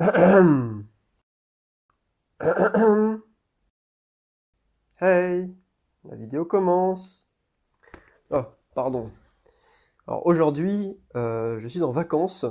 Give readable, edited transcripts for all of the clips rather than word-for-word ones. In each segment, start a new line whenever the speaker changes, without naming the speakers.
Hey, la vidéo commence. Oh, pardon. Alors aujourd'hui, je suis en vacances.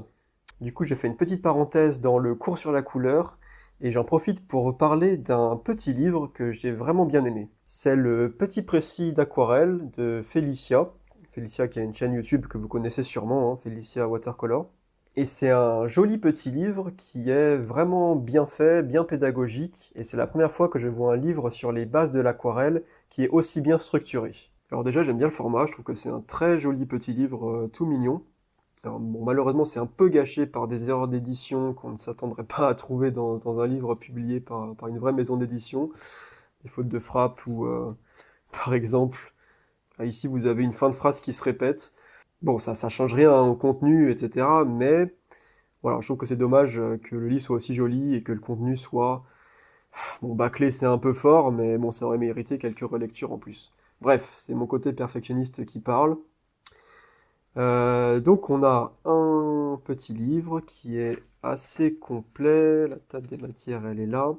Du coup, j'ai fait une petite parenthèse dans le cours sur la couleur et j'en profite pour vous parler d'un petit livre que j'ai vraiment bien aimé. C'est le Petit précis d'aquarelle de Félicia. Félicia qui a une chaîne YouTube que vous connaissez sûrement, hein, Félicia Watercolor. Et c'est un joli petit livre qui est vraiment bien fait, bien pédagogique, et c'est la première fois que je vois un livre sur les bases de l'aquarelle qui est aussi bien structuré. Alors déjà, j'aime bien le format, je trouve que c'est un très joli petit livre tout mignon. Alors bon, malheureusement, c'est un peu gâché par des erreurs d'édition qu'on ne s'attendrait pas à trouver dans un livre publié par une vraie maison d'édition. Des fautes de frappe ou, par exemple, ici vous avez une fin de phrase qui se répète. Bon, ça change rien au contenu, etc. Mais voilà, je trouve que c'est dommage que le livre soit aussi joli et que le contenu soit... Bon, bâclé, c'est un peu fort, mais bon, ça aurait mérité quelques relectures en plus. Bref, c'est mon côté perfectionniste qui parle. Donc on a un petit livre qui est assez complet. La table des matières, elle est là.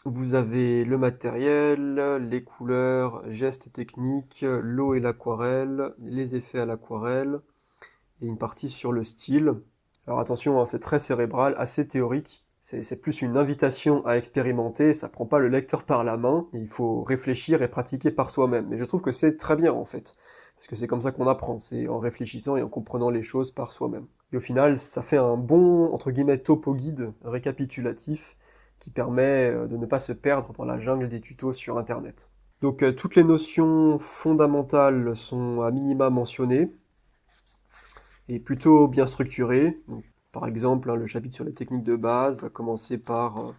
Vous avez le matériel, les couleurs, gestes et techniques, l'eau et l'aquarelle, les effets à l'aquarelle, et une partie sur le style. Alors attention, hein, c'est très cérébral, assez théorique. C'est plus une invitation à expérimenter, ça prend pas le lecteur par la main, et il faut réfléchir et pratiquer par soi-même. Mais je trouve que c'est très bien en fait, parce que c'est comme ça qu'on apprend, c'est en réfléchissant et en comprenant les choses par soi-même. Et au final, ça fait un bon, entre guillemets, topo guide récapitulatif qui permet de ne pas se perdre dans la jungle des tutos sur Internet. Donc toutes les notions fondamentales sont à minima mentionnées, et plutôt bien structuré. Donc, par exemple, hein, le chapitre sur les techniques de base va commencer par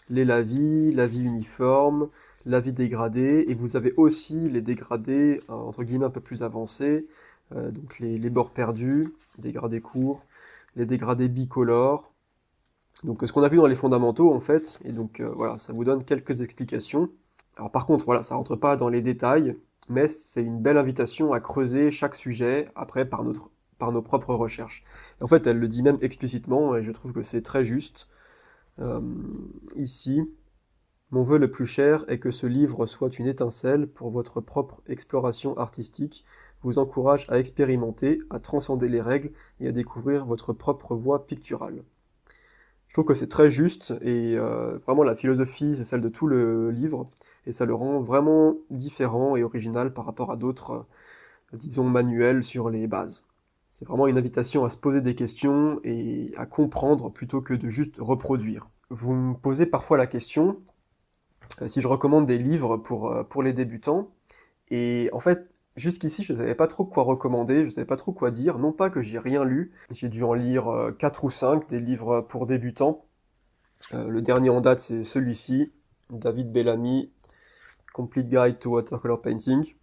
les lavis, lavis uniforme, lavis dégradé, et vous avez aussi les dégradés, entre guillemets, un peu plus avancés, donc les bords perdus, dégradés courts, les dégradés bicolores. Donc ce qu'on a vu dans les fondamentaux, en fait, et donc voilà, ça vous donne quelques explications. Alors par contre, voilà, ça rentre pas dans les détails, mais c'est une belle invitation à creuser chaque sujet après par nos propres recherches. Et en fait, elle le dit même explicitement, et je trouve que c'est très juste. Euh, Ici, mon vœu le plus cher est que ce livre soit une étincelle pour votre propre exploration artistique, vous encourage à expérimenter, à transcender les règles et à découvrir votre propre voie picturale. Je trouve que c'est très juste et vraiment la philosophie, c'est celle de tout le livre et ça le rend vraiment différent et original par rapport à d'autres, disons, manuels sur les bases. C'est vraiment une invitation à se poser des questions et à comprendre plutôt que de juste reproduire. Vous me posez parfois la question si je recommande des livres pour les débutants et en fait, jusqu'ici, je ne savais pas trop quoi recommander, je ne savais pas trop quoi dire. Non pas que j'ai rien lu, j'ai dû en lire 4 ou 5, des livres pour débutants. Le dernier en date, c'est celui-ci, David Bellamy, Complete Guide to Watercolor Painting.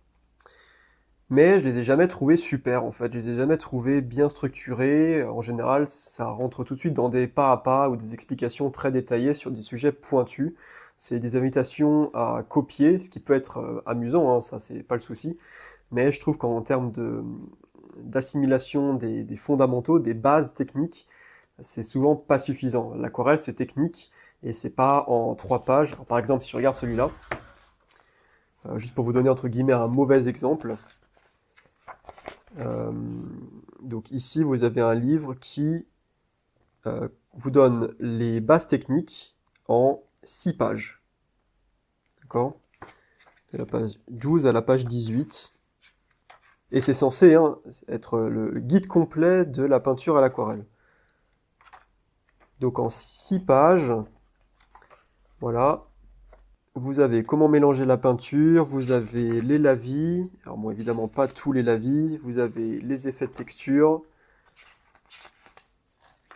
Mais je les ai jamais trouvés super en fait, je les ai jamais trouvés bien structurés. En général, ça rentre tout de suite dans des pas à pas ou des explications très détaillées sur des sujets pointus. C'est des invitations à copier, ce qui peut être amusant, hein, ça c'est pas le souci. Mais je trouve qu'en termes d'assimilation des fondamentaux, des bases techniques, c'est souvent pas suffisant. L'aquarelle c'est technique et c'est pas en 3 pages. Alors, par exemple, si je regarde celui-là, juste pour vous donner entre guillemets un mauvais exemple, euh, donc ici vous avez un livre qui vous donne les bases techniques en 6 pages. D'accord? De la page 12 à la page 18. Et c'est censé hein, être le guide complet de la peinture à l'aquarelle. Donc en 6 pages, voilà, vous avez comment mélanger la peinture, vous avez les lavis, alors bon évidemment pas tous les lavis, vous avez les effets de texture,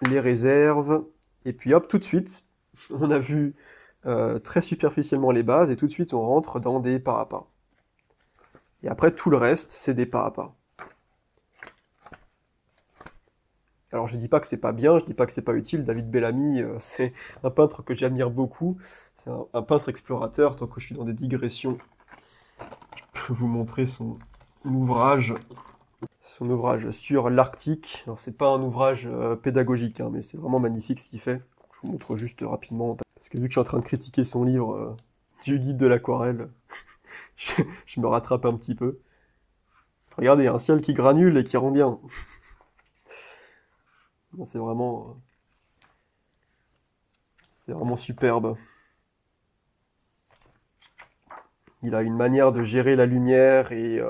les réserves, et puis hop, tout de suite, on a vu très superficiellement les bases, et tout de suite on rentre dans des pas à pas. Et après tout le reste, c'est des pas à pas. Alors je dis pas que c'est pas bien, je dis pas que c'est pas utile, David Bellamy, c'est un peintre que j'admire beaucoup, c'est un peintre explorateur, tant que je suis dans des digressions, je peux vous montrer son ouvrage, son ouvrage sur l'Arctique. Alors c'est pas un ouvrage pédagogique, hein, mais c'est vraiment magnifique ce qu'il fait. Je vous montre juste rapidement, parce que vu que je suis en train de critiquer son livre du guide de l'aquarelle, je me rattrape un petit peu. Regardez, un ciel qui granule et qui rend bien. C'est vraiment superbe. Il a une manière de gérer la lumière et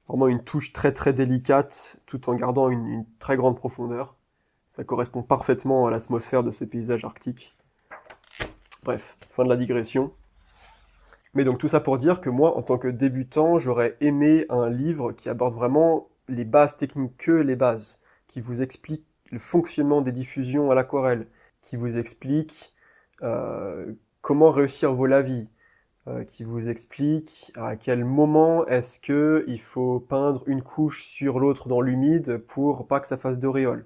vraiment une touche très très délicate, tout en gardant une très grande profondeur. Ça correspond parfaitement à l'atmosphère de ces paysages arctiques. Bref, fin de la digression. Mais donc tout ça pour dire que moi, en tant que débutant, j'aurais aimé un livre qui aborde vraiment les bases techniques, que les bases, qui vous explique le fonctionnement des diffusions à l'aquarelle, qui vous explique comment réussir vos lavis, qui vous explique à quel moment est-ce que il faut peindre une couche sur l'autre dans l'humide pour pas que ça fasse d'auréole,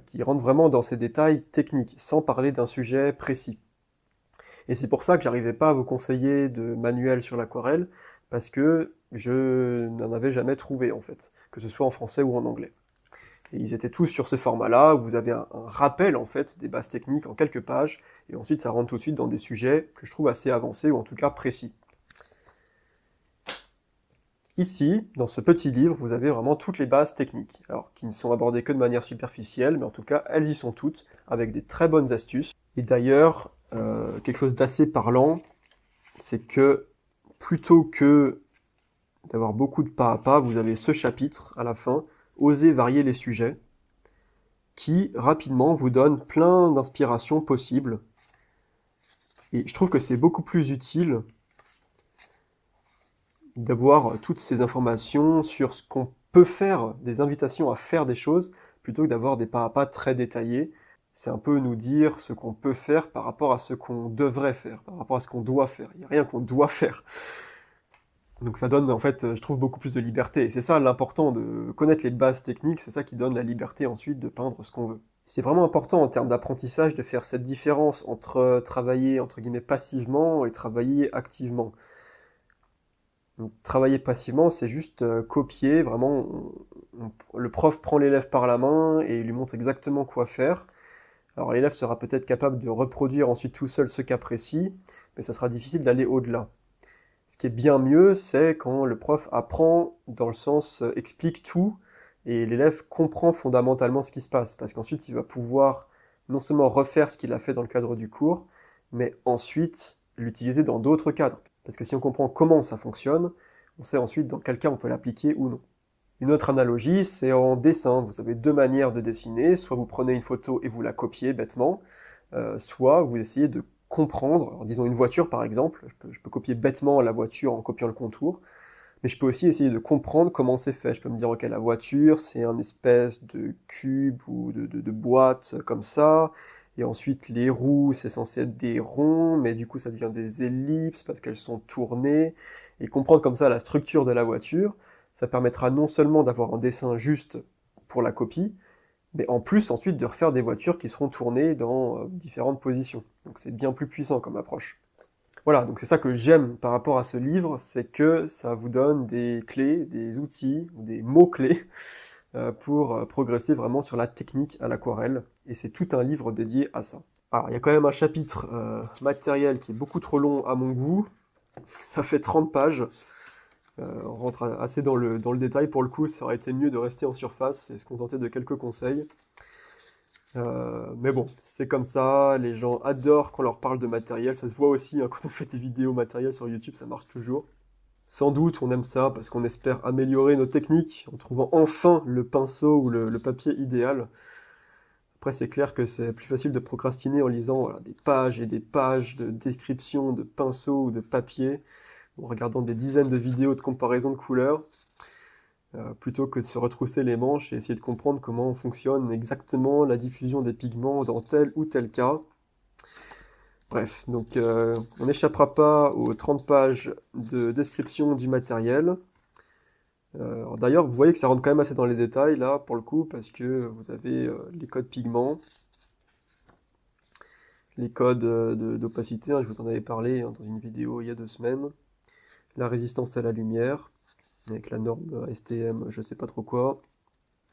qui rentre vraiment dans ces détails techniques, sans parler d'un sujet précis. Et c'est pour ça que j'arrivais pas à vous conseiller de manuel sur l'aquarelle, parce que je n'en avais jamais trouvé en fait, que ce soit en français ou en anglais. Et ils étaient tous sur ce format-là, où vous avez un rappel en fait des bases techniques en quelques pages, et ensuite ça rentre tout de suite dans des sujets que je trouve assez avancés, ou en tout cas précis. Ici, dans ce petit livre, vous avez vraiment toutes les bases techniques, alors qui ne sont abordées que de manière superficielle, mais en tout cas elles y sont toutes, avec des très bonnes astuces. Et d'ailleurs, quelque chose d'assez parlant, c'est que plutôt que d'avoir beaucoup de pas à pas, vous avez ce chapitre à la fin, Osez varier les sujets, qui rapidement vous donne plein d'inspirations possibles. Et je trouve que c'est beaucoup plus utile d'avoir toutes ces informations sur ce qu'on peut faire, des invitations à faire des choses, plutôt que d'avoir des pas à pas très détaillés. C'est un peu nous dire ce qu'on peut faire par rapport à ce qu'on devrait faire, par rapport à ce qu'on doit faire. Il n'y a rien qu'on doit faire. Donc ça donne, en fait, je trouve, beaucoup plus de liberté. Et c'est ça l'important, de connaître les bases techniques, c'est ça qui donne la liberté ensuite de peindre ce qu'on veut. C'est vraiment important en termes d'apprentissage de faire cette différence entre travailler, entre guillemets, passivement et travailler activement. Donc, travailler passivement, c'est juste copier, vraiment, le prof prend l'élève par la main et lui montre exactement quoi faire. Alors l'élève sera peut-être capable de reproduire ensuite tout seul ce cas précis, mais ça sera difficile d'aller au-delà. Ce qui est bien mieux, c'est quand le prof apprend dans le sens explique tout et l'élève comprend fondamentalement ce qui se passe, parce qu'ensuite il va pouvoir non seulement refaire ce qu'il a fait dans le cadre du cours, mais ensuite l'utiliser dans d'autres cadres. Parce que si on comprend comment ça fonctionne, on sait ensuite dans quel cas on peut l'appliquer ou non. Une autre analogie, c'est en dessin. Vous avez deux manières de dessiner, soit vous prenez une photo et vous la copiez bêtement, soit vous essayez de comprendre, alors disons une voiture par exemple, je peux copier bêtement la voiture en copiant le contour, mais je peux aussi essayer de comprendre comment c'est fait. Je peux me dire, ok, la voiture, c'est un espèce de cube ou de boîte comme ça, et ensuite les roues, c'est censé être des ronds, mais du coup ça devient des ellipses parce qu'elles sont tournées, et comprendre comme ça la structure de la voiture, ça permettra non seulement d'avoir un dessin juste pour la copie, mais en plus ensuite de refaire des voitures qui seront tournées dans différentes positions. Donc c'est bien plus puissant comme approche. Voilà, donc c'est ça que j'aime par rapport à ce livre, c'est que ça vous donne des clés, des outils, des mots-clés pour progresser vraiment sur la technique à l'aquarelle, et c'est tout un livre dédié à ça. Alors il y a quand même un chapitre matériel qui est beaucoup trop long à mon goût, ça fait 30 pages, on rentre assez dans le détail pour le coup, ça aurait été mieux de rester en surface et se contenter de quelques conseils. Mais bon, c'est comme ça, les gens adorent quand on leur parle de matériel, ça se voit aussi hein, quand on fait des vidéos matériel sur YouTube, ça marche toujours. Sans doute on aime ça parce qu'on espère améliorer nos techniques en trouvant enfin le pinceau ou le papier idéal. Après c'est clair que c'est plus facile de procrastiner en lisant voilà, des pages et des pages de description de pinceaux ou de papier, en regardant des dizaines de vidéos de comparaison de couleurs, plutôt que de se retrousser les manches et essayer de comprendre comment fonctionne exactement la diffusion des pigments dans tel ou tel cas. Bref, donc on n'échappera pas aux 30 pages de description du matériel. D'ailleurs, vous voyez que ça rentre quand même assez dans les détails là, pour le coup, parce que vous avez les codes pigments, les codes d'opacité, hein, je vous en avais parlé hein, dans une vidéo il y a 2 semaines, la résistance à la lumière, avec la norme STM, je sais pas trop quoi.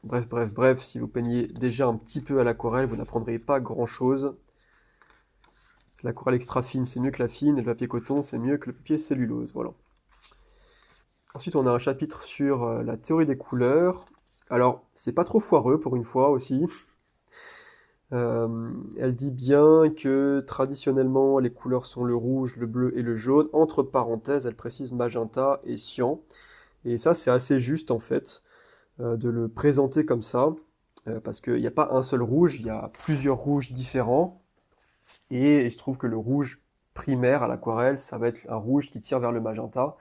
Bref, si vous peignez déjà un petit peu à l'aquarelle, vous n'apprendrez pas grand-chose. L'aquarelle extra fine, c'est mieux que la fine, et le papier coton, c'est mieux que le papier cellulose, voilà. Ensuite, on a un chapitre sur la théorie des couleurs. Alors, c'est pas trop foireux pour une fois aussi. Elle dit bien que traditionnellement, les couleurs sont le rouge, le bleu et le jaune. Entre parenthèses, elle précise magenta et cyan. Et ça, c'est assez juste en fait, de le présenter comme ça. Parce qu'il n'y a pas un seul rouge, il y a plusieurs rouges différents. Et il se trouve que le rouge primaire à l'aquarelle, ça va être un rouge qui tire vers le magenta.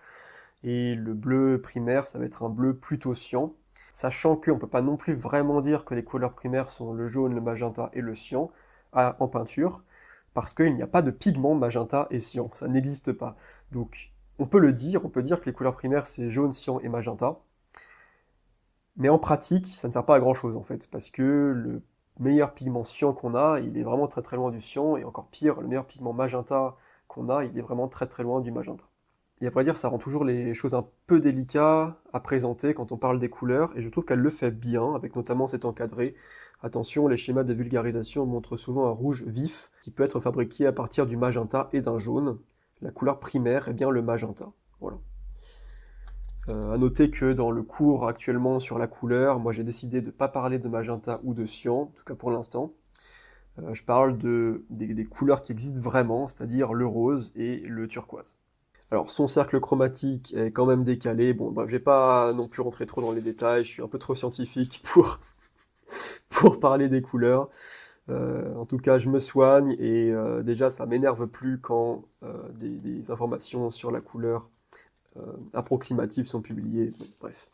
Et le bleu primaire, ça va être un bleu plutôt cyan. Sachant qu'on ne peut pas non plus vraiment dire que les couleurs primaires sont le jaune, le magenta et le cyan en peinture, parce qu'il n'y a pas de pigment magenta et cyan, ça n'existe pas. Donc on peut le dire, on peut dire que les couleurs primaires c'est jaune, cyan et magenta, mais en pratique ça ne sert pas à grand chose en fait, parce que le meilleur pigment cyan qu'on a, il est vraiment très très loin du cyan, et encore pire, le meilleur pigment magenta qu'on a, il est vraiment très très loin du magenta. Et à vrai dire, ça rend toujours les choses un peu délicates à présenter quand on parle des couleurs, et je trouve qu'elle le fait bien, avec notamment cet encadré. Attention, les schémas de vulgarisation montrent souvent un rouge vif, qui peut être fabriqué à partir du magenta et d'un jaune. La couleur primaire est bien le magenta. Voilà. À noter que dans le cours actuellement sur la couleur, moi j'ai décidé de ne pas parler de magenta ou de cyan, en tout cas pour l'instant. Je parle des couleurs qui existent vraiment, c'est-à-dire le rose et le turquoise. Alors, son cercle chromatique est quand même décalé. Bon, bref, je vais pas non plus rentrer trop dans les détails, je suis un peu trop scientifique pour parler des couleurs. En tout cas, je me soigne et déjà, ça m'énerve plus quand des informations sur la couleur approximatives sont publiées. Bon, bref.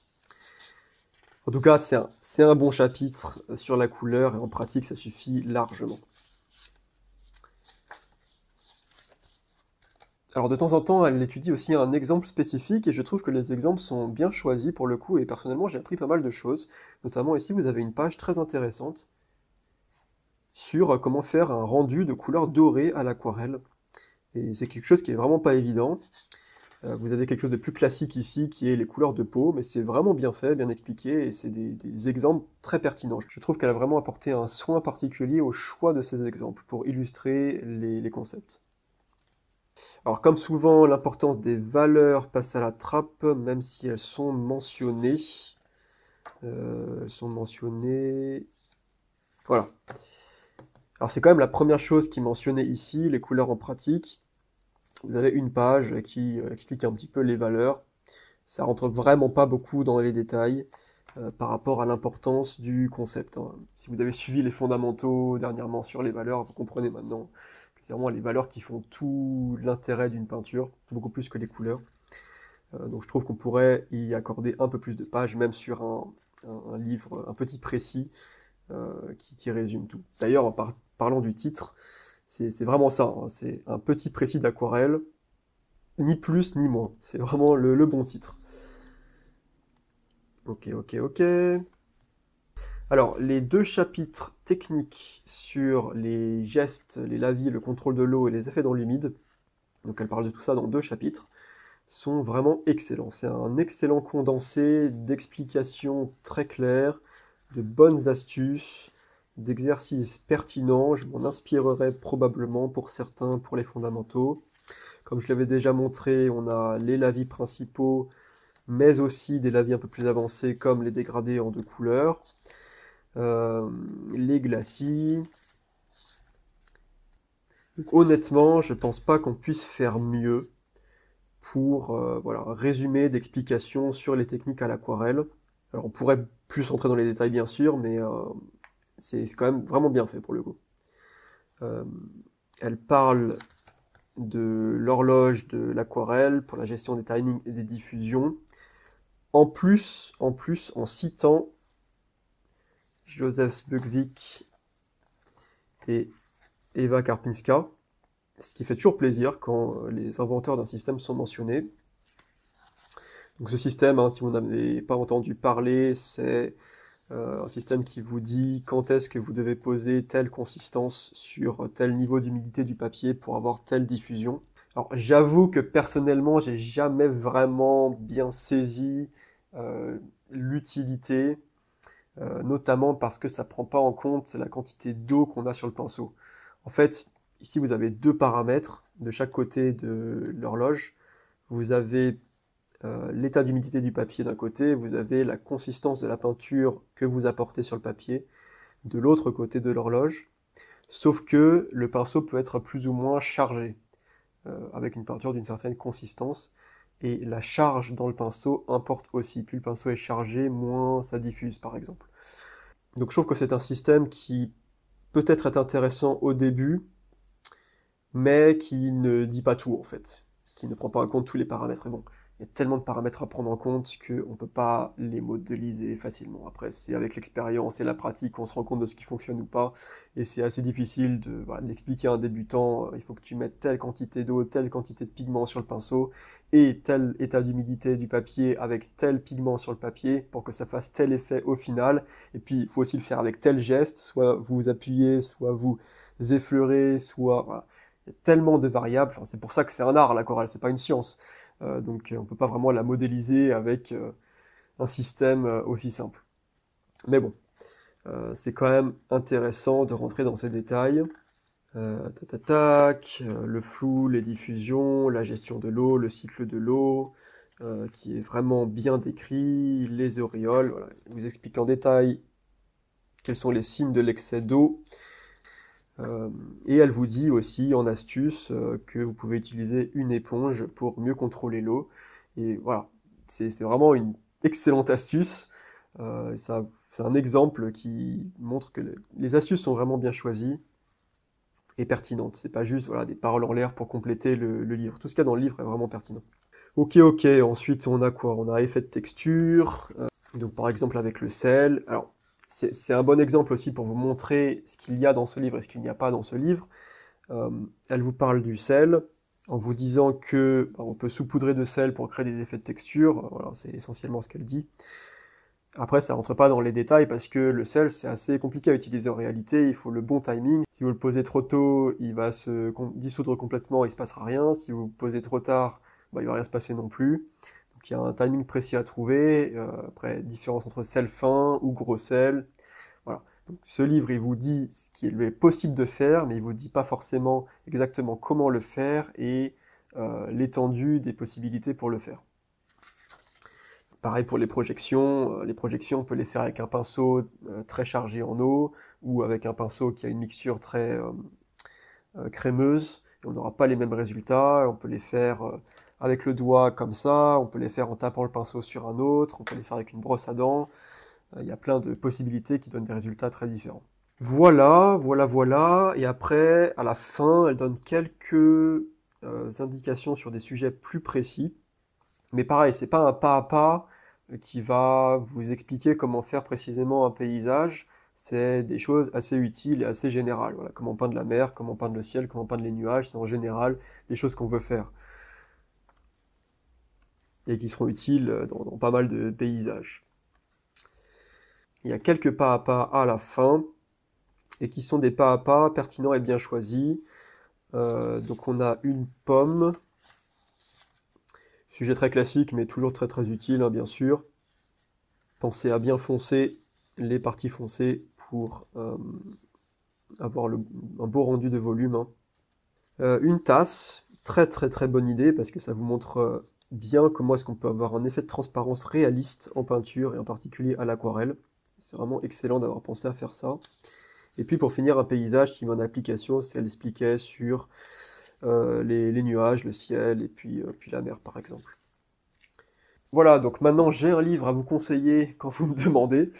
En tout cas, c'est un bon chapitre sur la couleur et en pratique, ça suffit largement. Alors de temps en temps, elle étudie aussi un exemple spécifique et je trouve que les exemples sont bien choisis pour le coup et personnellement j'ai appris pas mal de choses. Notamment ici vous avez une page très intéressante sur comment faire un rendu de couleur dorée à l'aquarelle. Et c'est quelque chose qui est vraiment pas évident. Vous avez quelque chose de plus classique ici qui est les couleurs de peau, mais c'est vraiment bien fait, bien expliqué et c'est des exemples très pertinents. Je trouve qu'elle a vraiment apporté un soin particulier au choix de ces exemples pour illustrer les concepts. Alors comme souvent, l'importance des valeurs passe à la trappe, même si elles sont mentionnées. Elles sont mentionnées... Voilà. Alors c'est quand même la première chose qui est mentionnée ici, les couleurs en pratique. Vous avez une page qui explique un petit peu les valeurs. Ça rentre vraiment pas beaucoup dans les détails par rapport à l'importance du concept, hein. Si vous avez suivi les fondamentaux dernièrement sur les valeurs, vous comprenez maintenant. C'est vraiment les valeurs qui font tout l'intérêt d'une peinture, beaucoup plus que les couleurs. Donc je trouve qu'on pourrait y accorder un peu plus de pages, même sur un livre, un petit précis, qui résume tout. D'ailleurs, en parlant du titre, c'est vraiment ça, hein, c'est un petit précis d'aquarelle, ni plus ni moins. C'est vraiment le bon titre. Ok. Alors, les deux chapitres techniques sur les gestes, les lavis, le contrôle de l'eau et les effets dans l'humide, donc elle parle de tout ça dans deux chapitres, sont vraiment excellents. C'est un excellent condensé d'explications très claires, de bonnes astuces, d'exercices pertinents. Je m'en inspirerai probablement pour certains, pour les fondamentaux. Comme je l'avais déjà montré, on a les lavis principaux, mais aussi des lavis un peu plus avancés comme les dégradés en deux couleurs. Les glacis. Donc, honnêtement, je pense pas qu'on puisse faire mieux pour voilà, un résumé d'explications sur les techniques à l'aquarelle. Alors on pourrait plus entrer dans les détails bien sûr, mais c'est quand même vraiment bien fait pour le coup. Elle parle de l'horloge de l'aquarelle pour la gestion des timings et des diffusions. En plus, en citant Joseph Bugvik et Eva Karpinska, ce qui fait toujours plaisir quand les inventeurs d'un système sont mentionnés. Donc ce système, hein, si vous n'avez pas entendu parler, c'est un système qui vous dit quand est-ce que vous devez poser telle consistance sur tel niveau d'humidité du papier pour avoir telle diffusion. Alors j'avoue que personnellement, j'ai jamais vraiment bien saisi l'utilité, notamment parce que ça prend pas en compte la quantité d'eau qu'on a sur le pinceau. En fait, ici vous avez deux paramètres de chaque côté de l'horloge. Vous avez l'état d'humidité du papier d'un côté, vous avez la consistance de la peinture que vous apportez sur le papier de l'autre côté de l'horloge, sauf que le pinceau peut être plus ou moins chargé, avec une peinture d'une certaine consistance, et la charge dans le pinceau importe aussi. Plus le pinceau est chargé, moins ça diffuse, par exemple. Donc je trouve que c'est un système qui peut-être est intéressant au début, mais qui ne dit pas tout, en fait, qui ne prend pas en compte tous les paramètres. Et bon, il y a tellement de paramètres à prendre en compte qu'on ne peut pas les modéliser facilement. Après, c'est avec l'expérience et la pratique qu'on se rend compte de ce qui fonctionne ou pas, et c'est assez difficile d'expliquer à un débutant, il faut que tu mettes telle quantité d'eau, telle quantité de pigment sur le pinceau, et tel état d'humidité du papier avec tel pigment sur le papier, pour que ça fasse tel effet au final. Et puis, il faut aussi le faire avec tel geste, soit vous appuyez, soit vous effleurez, soit... Voilà. Il y a tellement de variables, enfin, c'est pour ça que c'est un art, l'aquarelle, c'est pas une science. Donc on peut pas vraiment la modéliser avec un système aussi simple. Mais bon, c'est quand même intéressant de rentrer dans ces détails. Le flou, les diffusions, la gestion de l'eau, le cycle de l'eau, qui est vraiment bien décrit, les auréoles, voilà. Il vous explique en détail quels sont les signes de l'excès d'eau. Et elle vous dit aussi en astuce que vous pouvez utiliser une éponge pour mieux contrôler l'eau. Et voilà, c'est vraiment une excellente astuce. C'est un exemple qui montre que les astuces sont vraiment bien choisies et pertinentes. C'est pas juste voilà, des paroles en l'air pour compléter le livre. Tout ce qu'il y a dans le livre est vraiment pertinent. Ok, ensuite on a quoi? On a effet de texture, donc par exemple avec le sel. Alors, c'est un bon exemple aussi pour vous montrer ce qu'il y a dans ce livre et ce qu'il n'y a pas dans ce livre. Elle vous parle du sel, en vous disant que on peut saupoudrer de sel pour créer des effets de texture. Voilà, c'est essentiellement ce qu'elle dit. Après, ça rentre pas dans les détails parce que le sel, c'est assez compliqué à utiliser en réalité. Il faut le bon timing. Si vous le posez trop tôt, il va se dissoudre complètement, il se passera rien. Si vous le posez trop tard, il va rien se passer non plus. Donc il y a un timing précis à trouver. Après, différence entre sel fin ou gros sel. Voilà. Donc ce livre, il vous dit ce qu'il est possible de faire, mais il vous dit pas forcément exactement comment le faire et l'étendue des possibilités pour le faire. Pareil pour les projections. Les projections, on peut les faire avec un pinceau très chargé en eau ou avec un pinceau qui a une mixture très crémeuse. Et on n'aura pas les mêmes résultats. On peut les faire avec le doigt comme ça. On peut les faire en tapant le pinceau sur un autre. On peut les faire avec une brosse à dents. Il y a plein de possibilités qui donnent des résultats très différents. Voilà. Et après, à la fin, elle donne quelques indications sur des sujets plus précis. Mais pareil, c'est pas un pas à pas qui va vous expliquer comment faire précisément un paysage. C'est des choses assez utiles et assez générales. Voilà, comment peindre la mer, comment peindre le ciel, comment peindre les nuages, c'est en général des choses qu'on veut faire. Et qui seront utiles dans pas mal de paysages. Il y a quelques pas à la fin, et qui sont des pas à pas pertinents et bien choisis. Donc on a une pomme. Sujet très classique, mais toujours très très utile, hein, bien sûr. Pensez à bien foncer les parties foncées pour avoir un beau rendu de volume. Hein. Une tasse, très très très bonne idée, parce que ça vous montre bien comment est-ce qu'on peut avoir un effet de transparence réaliste en peinture, et en particulier à l'aquarelle. C'est vraiment excellent d'avoir pensé à faire ça. Et puis pour finir, un paysage qui met en application, c'est elle expliquait sur les nuages, le ciel, et puis la mer par exemple. Voilà, donc maintenant j'ai un livre à vous conseiller quand vous me demandez.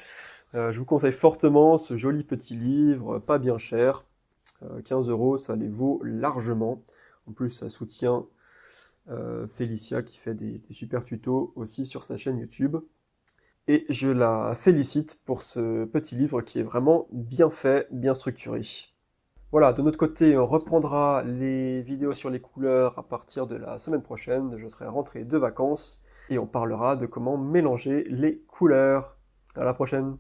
Je vous conseille fortement ce joli petit livre, pas bien cher. 15 €, ça les vaut largement. En plus, ça soutient Félicia qui fait des super tutos aussi sur sa chaîne YouTube. Et je la félicite pour ce petit livre qui est vraiment bien fait, bien structuré. Voilà, de notre côté, on reprendra les vidéos sur les couleurs à partir de la semaine prochaine. Je serai rentré de vacances et on parlera de comment mélanger les couleurs. À la prochaine!